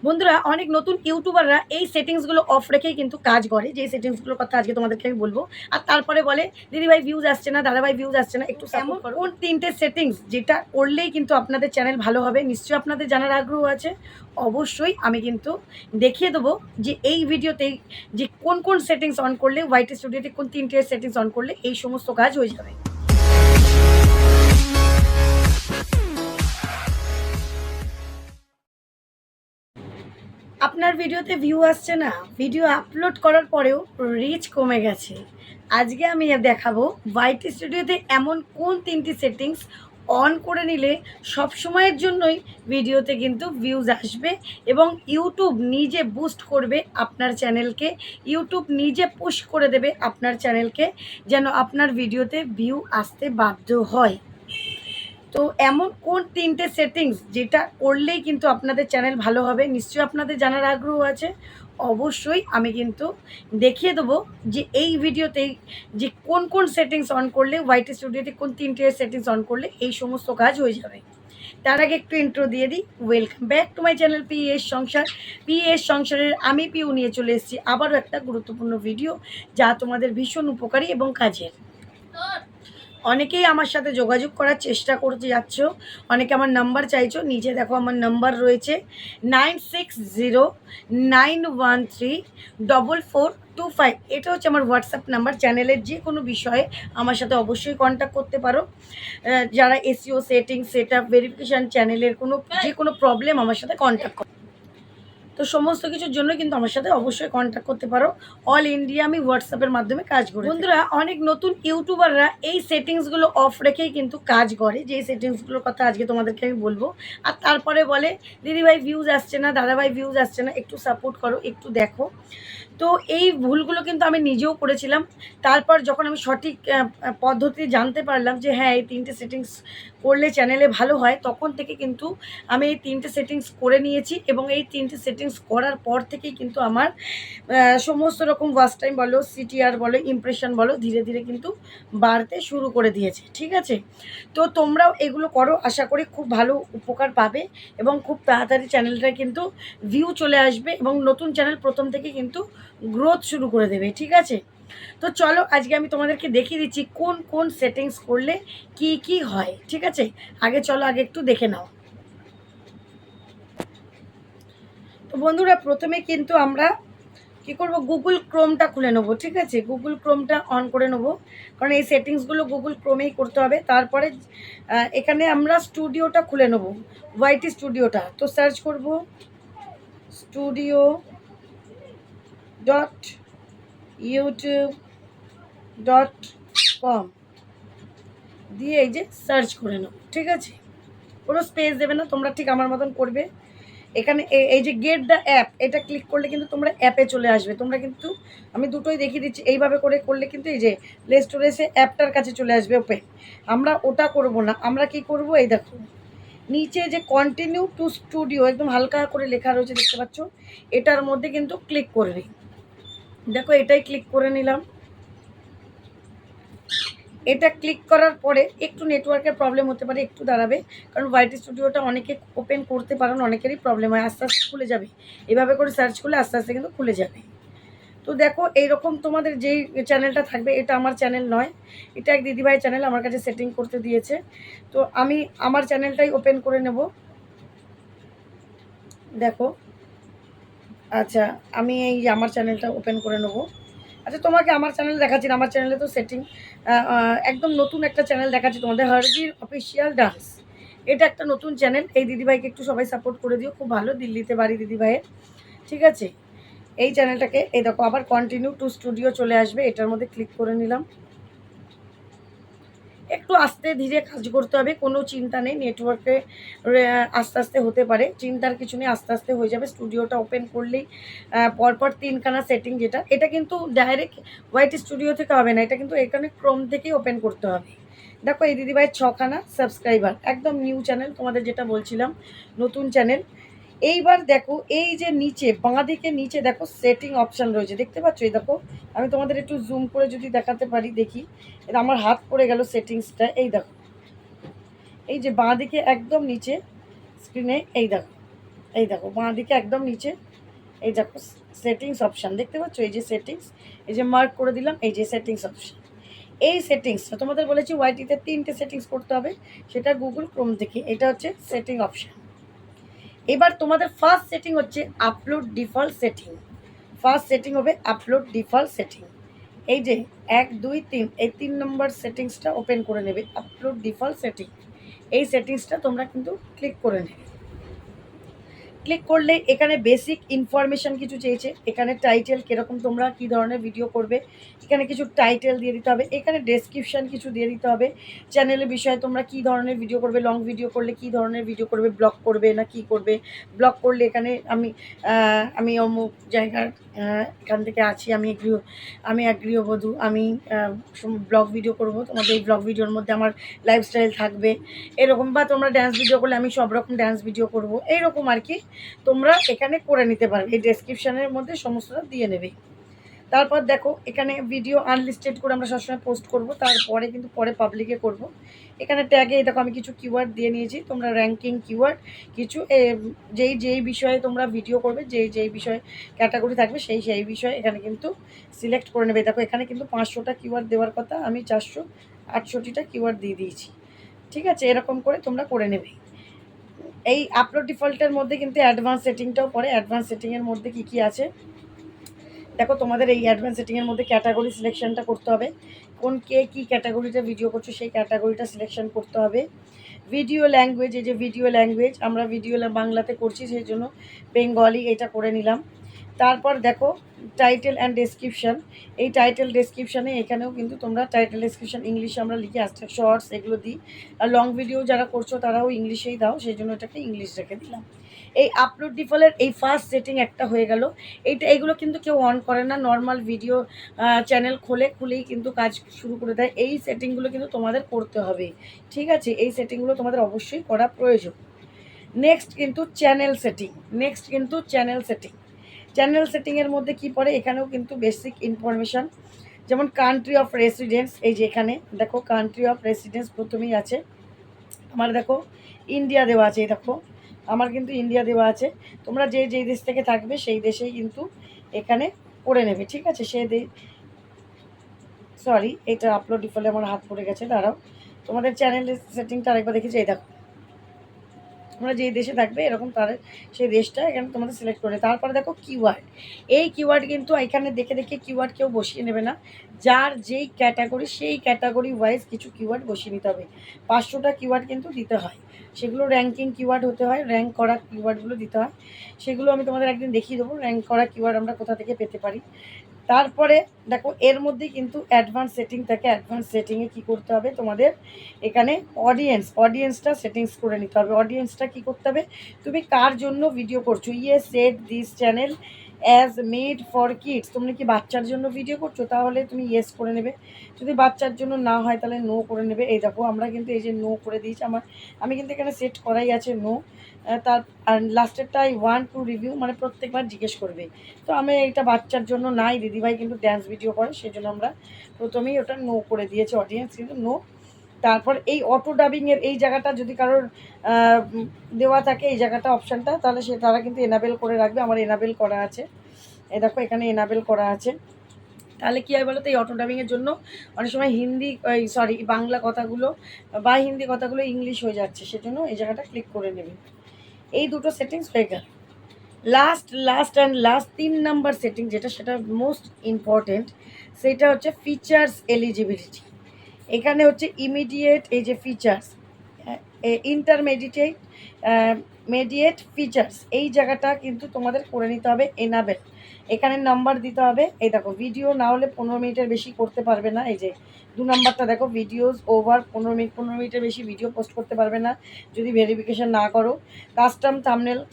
বন্ধুরা, অনেক নতুন ইউটিউবাররা এই সেটিংসগুলো অফ রেখেই কিন্তু কাজ করে, যে সেটিংসগুলোর কথা আজকে তোমাদেরকে আমি বলবো। আর তারপরে বলে দিদিভাই ভিউজ আসছে না, দাদাভাই ভিউজ আসছে না, একটু সাপোর্ট করো। কোন ৩টে সেটিংস যেটা করলেই কিন্তু আপনাদের চ্যানেল ভালো হবে, নিশ্চয়ই আপনাদের জানার আগ্রহ আছে। অবশ্যই আমি কিন্তু দেখিয়ে দেবো যে এই ভিডিওতেই যে কোন কোন সেটিংস অন করলে, ওয়াইটি স্টুডিওতে কোন ৩টে সেটিংস অন করলে এই সমস্ত কাজ হয়ে যাবে। আপনার ভিডিওতে ভিউ আসছে না, ভিডিও আপলোড করার পরেও রিচ কমে গেছে। আজকে আমি দেখাবো ওয়াইটি স্টুডিওতে এমন কোন ৩টি সেটিংস অন করে নিলে সব সময়ের জন্যই ভিডিওতে কিন্তু ভিউজ আসবে এবং ইউটিউব নিজে বুস্ট করবে আপনার চ্যানেলকে। ইউটিউব নিজে পুশ করে দেবে আপনার চ্যানেলকে, যেন আপনার ভিডিওতে ভিউ আসতে বাধ্য হয়। তো এমন কোন ৩টে সেটিংস যেটা করলেই কিন্তু আপনাদের চ্যানেল ভালো হবে, নিশ্চয়ই আপনাদের জানার আগ্রহ আছে। অবশ্যই আমি কিন্তু দেখিয়ে দেবো যে এই ভিডিওতেই যে কোন কোন সেটিংস অন করলে, ওয়াইটি স্টুডিওতে কোন ৩টে সেটিংস অন করলে এই সমস্ত কাজ হয়ে যাবে। তার আগে একটু ইন্ট্রো দিয়ে দিই। Welcome back to my channel PS সংসার। পিএস সংসারের আমি পিউ নিয়ে চলে এসেছি আবারও একটা গুরুত্বপূর্ণ ভিডিও, যা তোমাদের ভীষণ উপকারী এবং কাজের। অনেকেই আমার সাথে যোগাযোগ করার চেষ্টা করতে যাচ্ছ, অনেকে আমার নাম্বার চাইছো। নিচে দেখো আমার নাম্বার রয়েছে 9609134425। এটা হচ্ছে আমার হোয়াটসঅ্যাপ নাম্বার। চ্যানেলের যে কোনো বিষয়ে আমার সাথে অবশ্যই কন্ট্যাক্ট করতে পারো। যারা SEO setting, set up, verification, চ্যানেলের যে কোনো প্রবলেম আমার সাথে কন্ট্যাক্ট করো। তো সমস্ত কিছুর জন্য কিন্তু আমার সাথে অবশ্যই কন্ট্যাক্ট করতে পারো। অল ইন্ডিয়া আমি হোয়াটসঅ্যাপের মাধ্যমে কাজ করি। বন্ধুরা, অনেক নতুন ইউটিউবাররা এই সেটিংসগুলো অফ রেখেই কিন্তু কাজ করে, যে সেটিংসগুলোর কথা আজকে তোমাদেরকে আমি বলবো। আর তারপরে বলে দিদিভাই ভিউজ আসছে না, দাদাভাই ভিউজ আসছে না, একটু সাপোর্ট করো, একটু দেখো। তো এই ভুলগুলো কিন্তু আমি নিজেও করেছিলাম। তারপর যখন আমি সঠিক পদ্ধতি জানতে পারলাম যে হ্যাঁ, এই 3টে সেটিংস করলে চ্যানেলে ভালো হয়, তখন থেকে কিন্তু আমি এই 3টে সেটিংস করে নিয়েছি এবং এই 3টে সেটিংস করার পর থেকেই কিন্তু আমার সমস্ত রকম ওয়াচ টাইম বলো, সিটিআর বলো, ইমপ্রেশন বলো, ধীরে ধীরে কিন্তু বাড়তে শুরু করে দিয়েছে। ঠিক আছে? তো তোমরাও এগুলো করো, আশা করি খুব ভালো উপকার পাবে এবং খুব তাড়াতাড়ি চ্যানেলটা কিন্তু ভিউ চলে আসবে এবং নতুন চ্যানেল প্রথম থেকে কিন্তু গ্রোথ শুরু করে দেবে। ঠিক আছে? তো চলো আজকে আমি তোমাদেরকে দেখিয়ে দিচ্ছি কোন কোন সেটিংস করলে কি কি হয়। ঠিক আছে? চলো আগে একটু দেখে নাও। তো বন্ধুরা, প্রথমে কিন্তু আমরা কী করবো, গুগল ক্রোমটা খুলে নেবো। ঠিক আছে? গুগল ক্রোমটা অন করে নেবো, কারণ এই সেটিংসগুলো গুগল ক্রোমেই করতে হবে। তারপরে এখানে আমরা স্টুডিওটা খুলে নেবো, ওয়াইটি স্টুডিওটা। তো সার্চ করব studio.youtube.com দিয়ে এই যে সার্চ করে নেবো। ঠিক আছে? কোনো স্পেস দেবে না, তোমরা ঠিক আমার মতন করবে। এখানে এই যে গেট দ্য অ্যাপ, এটা ক্লিক করলে কিন্তু তোমরা অ্যাপে চলে আসবে। তোমরা কিন্তু আমি দুটোই দেখিয়ে দিচ্ছি, এইভাবে করে করলে কিন্তু এই যে প্লে স্টোরে এসে অ্যাপটার কাছে চলে আসবে ওপেন। আমরা ওটা করব না, আমরা কি করব, এই দেখো নিচে যে কন্টিনিউ টু স্টুডিও একদম হালকা করে লেখা রয়েছে, দেখতে পাচ্ছ? এটার মধ্যে কিন্তু ক্লিক করবে। দেখো এটাই ক্লিক করে নিলাম। এটা ক্লিক করার পরে একটু নেটওয়ার্কের প্রবলেম হতে পারে, একটু দাঁড়াবে, কারণ ওয়াইটি স্টুডিওটা অনেকে ওপেন করতে পারেন, অনেকেরই প্রবলেম হয়। আস্তে আস্তে খুলে যাবে, এভাবে করে সার্চ করলে আস্তে আস্তে কিন্তু খুলে যাবে। তো দেখো এইরকম তোমাদের যেই চ্যানেলটা থাকবে, এটা আমার চ্যানেল নয়, এটা এক দিদিভাই চ্যানেল আমার কাছে সেটিং করতে দিয়েছে। তো আমি আমার চ্যানেলটাই ওপেন করে নেব। দেখো, আচ্ছা আমি এই আমার চ্যানেলটা ওপেন করে নেব। আচ্ছা, তোমাকে আমার চ্যানেল দেখাচ্ছি না, আমার চ্যানেলে তো সেটিং একদম নতুন একটা চ্যানেল দেখাচ্ছি তোমাদের, হার্বির অফিসিয়াল ডান্স। এটা একটা নতুন চ্যানেল। এই দিদিভাইকে একটু সবাই সাপোর্ট করে দিও, খুব ভালো, দিল্লিতে বাড়ি দিদিভাইয়ের। ঠিক আছে? এই চ্যানেলটাকে এই দেখো আবার কন্টিনিউ টু স্টুডিও চলে আসবে, এটার মধ্যে ক্লিক করে নিলাম। একটু আস্তে ধীরে কাজ করতে হবে, কোনো চিন্তা নেই, নেটওয়ার্কে আস্তে আস্তে হতে পারে, চিন্তার কিছু নেই, আস্তে আস্তে হয়ে যাবে। স্টুডিওটা ওপেন করলেই পরপর 3খানা সেটিং, যেটা এটা কিন্তু ডাইরেক্ট ওয়াইটি স্টুডিও থেকে হবে না, এটা কিন্তু এখানে ক্রোম থেকেই ওপেন করতে হবে। দেখো এই দিদিভাইয়ের 6খানা সাবস্ক্রাইবার, একদম নিউ চ্যানেল, তোমাদের যেটা বলছিলাম নতুন চ্যানেল। এইবার দেখো এই যে নিচে বাঁ দিকে নিচে দেখো সেটিং অপশান রয়েছে, দেখতে পাচ্ছ? এই দেখো আমি তোমাদের একটু জুম করে যদি দেখাতে পারি, দেখি এটা আমার হাত পড়ে গেল সেটিংসটা। এই দেখো এই যে বাঁ দিকে একদম নিচে স্ক্রিনে, এই দেখো এই দেখো বাঁ দিকে একদম নিচে এই দেখো সেটিংস অপশান দেখতে পাচ্ছ, এই যে সেটিংস, এই যে মার্ক করে দিলাম, এই যে সেটিংস অপশান। এই সেটিংসটা তোমাদের বলেছি ওয়াইটিতে 3টে সেটিংস করতে হবে, সেটা গুগল ক্রোম থেকে। এটা হচ্ছে সেটিং অপশান। এবার তোমাদের ফার্স্ট সেটিং হচ্ছে upload default setting. First setting হবে আপলোড ডিফল্ট সেটিং। এই যে 1 2 3 এই 3 নম্বর সেটিংসটা ওপেন করে নেবে, আপলোড ডিফল্ট সেটিং। এই সেটিংসটা তোমরা কিন্তু ক্লিক করে নেবে। ক্লিক করলে এখানে বেসিক ইনফরমেশান কিছু চেয়েছে। এখানে টাইটেল কীরকম, তোমরা কী ধরনের ভিডিও করবে, এখানে কিছু টাইটেল দিয়ে দিতে হবে। এখানে ডেসক্রিপশান কিছু দিয়ে দিতে হবে, চ্যানেলের বিষয়ে তোমরা কী ধরনের ভিডিও করবে, লং ভিডিও করলে কী ধরনের ভিডিও করবে, ব্লগ করবে না কী করবে। ব্লগ করলে এখানে আমি অমুক জায়গার এখান থেকে আছি, আমি এক গৃহবধূ, আমি ব্লগ ভিডিও করব, তোমাদের এই ব্লগ ভিডিওর মধ্যে আমার লাইফস্টাইল থাকবে এরকম। বা তোমরা ড্যান্স ভিডিও করলে আমি সব রকম ড্যান্স ভিডিও করব, এইরকম আর কি তোমরা এখানে করে নিতে পারবে। এই ডেসক্রিপশানের মধ্যে সমস্তটা দিয়ে নেবে। তারপর দেখো এখানে ভিডিও আনলিস্টেড করে আমরা সবসময় পোস্ট করব, তারপরে কিন্তু পরে পাবলিকে করব। এখানে ট্যাগে দেখো আমি কিছু কিওয়ার্ড দিয়ে নিয়েছি, তোমরা র্যাঙ্কিং কিওয়ার্ড কিছু যেই বিষয়ে তোমরা ভিডিও করবে, যেই বিষয়ে ক্যাটাগরি থাকবে সেই বিষয়ে এখানে কিন্তু সিলেক্ট করে নেবে। দেখো এখানে কিন্তু 500টা কিওয়ার্ড দেওয়ার কথা, আমি 468টা কিওয়ার্ড দিয়ে দিয়েছি। ঠিক আছে, এরকম করে তোমরা করে নেবে। এই আপলোড ডিফল্টের মধ্যে কিন্তু অ্যাডভান্স সেটিংটাও পড়ে। অ্যাডভান্স সেটিংয়ের মধ্যে কী আছে দেখো, তোমাদের এই অ্যাডভান্স সেটিংয়ের মধ্যে ক্যাটাগরি সিলেকশনটা করতে হবে। কে কী ক্যাটাগরিতে ভিডিও করছো সেই ক্যাটাগরিটা সিলেকশন করতে হবে। ভিডিও ল্যাঙ্গুয়েজ, এই যে ভিডিও ল্যাঙ্গুয়েজ, আমরা ভিডিও বাংলাতে করছি সেই জন্য বেঙ্গলি এটা করে নিলাম। তারপর দেখো টাইটেল অ্যান্ড ডেসক্রিপশান। এই টাইটেল ডেসক্রিপশানে এখানেও কিন্তু তোমরা টাইটেল ডেসক্রিপশান ইংলিশে আমরা লিখে আসতে, শর্টস এগুলো দিই। আর লং ভিডিও যারা করছো তারাও ইংলিশেই দাও, সেই জন্য এটাকে ইংলিশ রেখে দিলাম। এই আপলোড ডিফল্টের এই ফার্স্ট সেটিং একটা হয়ে গেল। এগুলো কিন্তু কেউ অন করে না, নর্মাল ভিডিও চ্যানেল খুলেই কিন্তু কাজ শুরু করে দেয়। এই সেটিংগুলো কিন্তু তোমাদের করতে হবে, ঠিক আছে? এই সেটিংগুলো তোমাদের অবশ্যই করা প্রয়োজন। নেক্সট কিন্তু চ্যানেল সেটিং। চ্যানেল সেটিংয়ের মধ্যে কি পড়ে, এখানেও কিন্তু বেসিক ইনফরমেশান, যেমন কান্ট্রি অফ রেসিডেন্স। এই যে এখানে দেখো কান্ট্রি অফ রেসিডেন্স প্রথমেই আছে আমার, দেখো ইন্ডিয়া দেওয়া আছে। এই দেখো আমার কিন্তু ইন্ডিয়া দেওয়া আছে। তোমরা যেই দেশ থেকে থাকবে সেই দেশেই কিন্তু এখানে করে নেবে, ঠিক আছে? সরি, এটা আপলোড ডিফল্টে আমার হাত পড়ে গেছে, দাঁড়াও। তোমাদের চ্যানেলের সেটিংটা আরেকবার দেখেছি। এই দেখো তোমরা যেই দেশে থাকবে এরকম তার সেই দেশটা এখানে তোমাদের সিলেক্ট করে। তারপরে দেখো কিওয়ার্ড। এই কিওয়ার্ড কিন্তু এখানে দেখে কিওয়ার্ড কেউ বসিয়ে নেবে না, যার যেই ক্যাটাগরি সেই ক্যাটাগরি ওয়াইজ কিছু কিওয়ার্ড বসিয়ে নিতে হবে। 500টা কিওয়ার্ড কিন্তু দিতে হয়, সেগুলো র্যাঙ্কিং কিওয়ার্ড হতে হয়, র্যাঙ্ক করা কিওয়ার্ডগুলো দিতে হয়। সেগুলো আমি তোমাদের একদিন দেখিয়ে দেবো, র্যাঙ্ক করা কিওয়ার্ড আমরা কোথা থেকে পেতে পারি। তারপরে দেখো এর মধ্যেই কিন্তু অ্যাডভান্স সেটিং থাকে। অ্যাডভান্স সেটিংয়ে কী করতে হবে তোমাদের, এখানে অডিয়েন্সটা সেটিংস করে নিতে হবে। অডিয়েন্সটা কী করতে হবে, তুমি কার জন্য ভিডিও করছো। Set this channel as made for kids. তুমি কি বাচ্চার জন্য ভিডিও করছো, তাহলে তুমি ইয়েস করে নেবে। যদি বাচ্চার জন্য না হয় তাহলে নো করে নেবে। এই দেখো আমরা কিন্তু এই যে নো করে দিয়েছি, আমি কিন্তু এখানে সেট করাই আছে নো। তার আর লাস্টেরটাই ওয়ান টু রিভিউ, মানে প্রত্যেকবার জিজ্ঞেস করবে। তো আমি এটা বাচ্চার জন্য নাই, দিদিভাই কিন্তু ড্যান্স ভিডিও করে, সেই জন্য আমরা প্রথমেই ওটা নো করে দিয়েছি, অডিয়েন্স কিন্তু নো। তারপর এই অটো ডাবিংয়ের এই জায়গাটা যদি কারোর দেওয়া থাকে, এই জায়গাটা অপশানটা, তাহলে তারা কিন্তু এনাবেল করে রাখবে। আমার এনাবেল করা আছে, এই দেখো এখানে এনাবেল করা আছে। তাহলে কী হয় বলো তো, এই অটো ডাবিংয়ের জন্য অনেক সময় বাংলা কথাগুলো বা হিন্দি কথাগুলো ইংলিশ হয়ে যাচ্ছে, সেজন্য এই জায়গাটা ক্লিক করে নেবে। এই দুটো সেটিংস হয়ে গেল। লাস্ট 3 নাম্বার সেটিং যেটা, সেটা মোস্ট ইম্পর্টেন্ট, সেটা হচ্ছে ফিচার্স এলিজিবিলিটি। এখানে হচ্ছে ইমিডিয়েট, এই যে ফিচার্স, মেডিয়েট ফিচার্স, এই জায়গাটা কিন্তু তোমাদের করে নিতে হবে এনাবেল। এখানে নাম্বার দিতে হবে। এই দেখো ভিডিও না হলে 15 মিনিটের বেশি করতে পারবে না। এই যে 2 নাম্বারটা দেখো, ভিডিওস ওভার 15 মিনিটের বেশি ভিডিও পোস্ট করতে পারবে না যদি ভেরিফিকেশান না করো। কাস্টম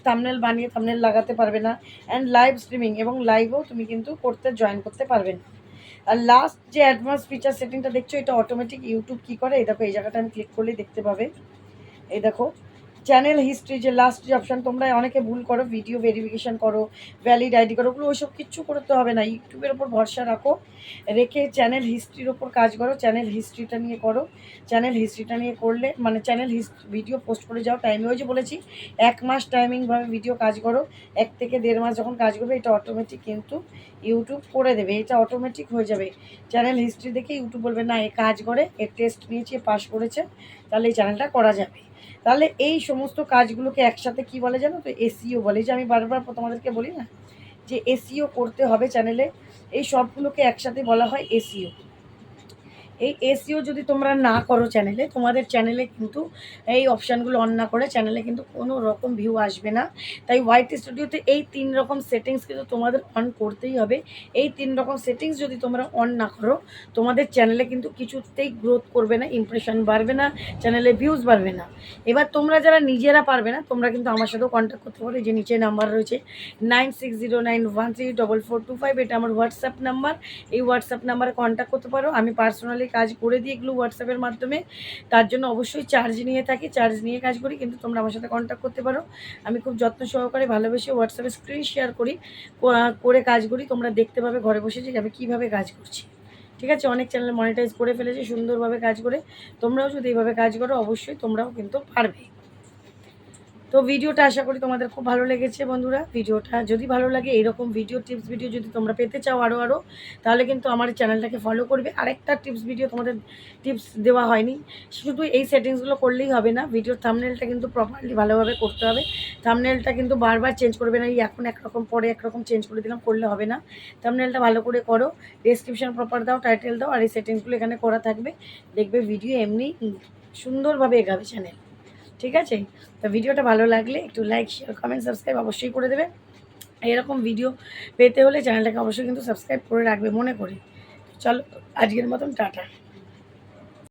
থামনেল বানিয়ে থামনেল লাগাতে পারবে না। অ্যান্ড লাইভ স্ট্রিমিং, এবং লাইভও তুমি কিন্তু জয়েন করতে পারবে না। আর লাস্ট যে অ্যাডভান্স ফিচার সেটিংটা দেখছো, এটা অটোমেটিক ইউটিউব কী করে, এই দেখো এই জায়গাটা আমি ক্লিক করলেই দেখতে পাবে। এই দেখো চ্যানেল হিস্ট্রি যে লাস্ট যে অপশান, তোমরা অনেকে ভুল করো, ভিডিও ভেরিফিকেশান করো, ভ্যালিড আইডি করো, ওগুলো ওইসব কিচ্ছু করতে হবে না। ইউটিউবের ওপর ভরসা রাখো, রেখে চ্যানেল হিস্ট্রির ওপর কাজ করো, চ্যানেল হিস্ট্রিটা নিয়ে করো। চ্যানেল হিস্ট্রিটা নিয়ে করলে মানে চ্যানেল ভিডিও পোস্ট করে যাও টাইমে, ওই যে বলেছি 1 মাস টাইমিংভাবে ভিডিও কাজ করো, 1 থেকে 1.5 মাস যখন কাজ করবে এটা অটোমেটিক কিন্তু ইউটিউব করে দেবে, এটা অটোমেটিক হয়ে যাবে। চ্যানেল হিস্ট্রি দেখে ইউটিউব বলবে না এ কাজ করে, এর টেস্ট নিয়েছে, পাস করেছে, তাহলে এই চ্যানেলটা করা যাবে। তাহলে এই সমস্ত কাজগুলোকে একসাথে কি বলে জানো তো, এসইও বলে। যে আমি বারবার তোমাদেরকে বলি না যে এসইও করতে হবে চ্যানেলে, এই সবগুলোকে একসাথে বলা হয় এসইও। এই এসইও যদি তোমরা না করো চ্যানেলে, তোমাদের চ্যানেলে কিন্তু এই অপশানগুলো অন না করে চ্যানেলে কিন্তু কোনো রকম ভিউ আসবে না। তাই হোয়াইট স্টুডিওতে এই 3 রকম সেটিংস কিন্তু তোমাদের অন করতেই হবে। এই 3 রকম সেটিংস যদি তোমরা অন না করো, তোমাদের চ্যানেলে কিন্তু কিছুতেই গ্রোথ করবে না, ইমপ্রেশন বাড়বে না, চ্যানেলে ভিউজ বাড়বে না। এবার তোমরা যারা নিজেরা পারবে না, তোমরা কিন্তু আমার সাথেও কন্ট্যাক্ট করতে পারো। যে নিচে নাম্বার রয়েছে 9609134425, এটা আমার হোয়াটসঅ্যাপ নাম্বার। এই হোয়াটসঅ্যাপ নাম্বারে কন্ট্যাক্ট করতে পারো। আমি পার্সোনালি কাজ করে দিই এগুলো হোয়াটসঅ্যাপের মাধ্যমে, তার জন্য অবশ্যই চার্জ নিয়ে থাকি, চার্জ নিয়ে কাজ করি, কিন্তু তোমরা আমার সাথে কন্ট্যাক্ট করতে পারো। আমি খুব যত্ন সহকারে ভালোবেসে হোয়াটসঅ্যাপে স্ক্রিন শেয়ার করি, করে কাজ করি। তোমরা দেখতে পাবে ঘরে বসে যে আমি কীভাবে কাজ করছি। ঠিক আছে, অনেক চ্যানেল মনিটাইজ করে ফেলেছে সুন্দরভাবে কাজ করে। তোমরাও যদি এইভাবে কাজ করো অবশ্যই তোমরাও কিন্তু পারবে। তো ভিডিওটা আশা করি তোমাদের খুব ভালো লেগেছে বন্ধুরা। ভিডিওটা যদি ভালো লাগে, এরকম ভিডিও টিপস ভিডিও যদি তোমরা পেতে চাও আরও, তাহলে কিন্তু আমার চ্যানেলটাকে ফলো করবে। আরেকটা টিপস ভিডিও তোমাদের টিপস দেওয়া হয়নি, শুধু এই সেটিংসগুলো করলেই হবে না, ভিডিওর থাম্বনেলটা কিন্তু প্রপারলি ভালোভাবে করতে হবে। থাম্বনেলটা কিন্তু বারবার চেঞ্জ করবে না, এই এখন একরকম পরে একরকম চেঞ্জ করে দিলাম, করলে হবে না। থাম্বনেলটা ভালো করে করো, ডেসক্রিপশন প্রপার দাও, টাইটেল দাও, আর এই সেটিংসগুলো এখানে করা থাকবে। দেখবে ভিডিও এমনি সুন্দরভাবে এগাবে চ্যানেল। ঠিক আছে, তো ভিডিওটা ভালো লাগলে একটু লাইক, শেয়ার, কমেন্ট, সাবস্ক্রাইব অবশ্যই করে দেবে। এরকম ভিডিও পেতে হলে চ্যানেলটাকে অবশ্যই কিন্তু সাবস্ক্রাইব করে রাখবে মনে করে। চলো আজকের মতন টাটা।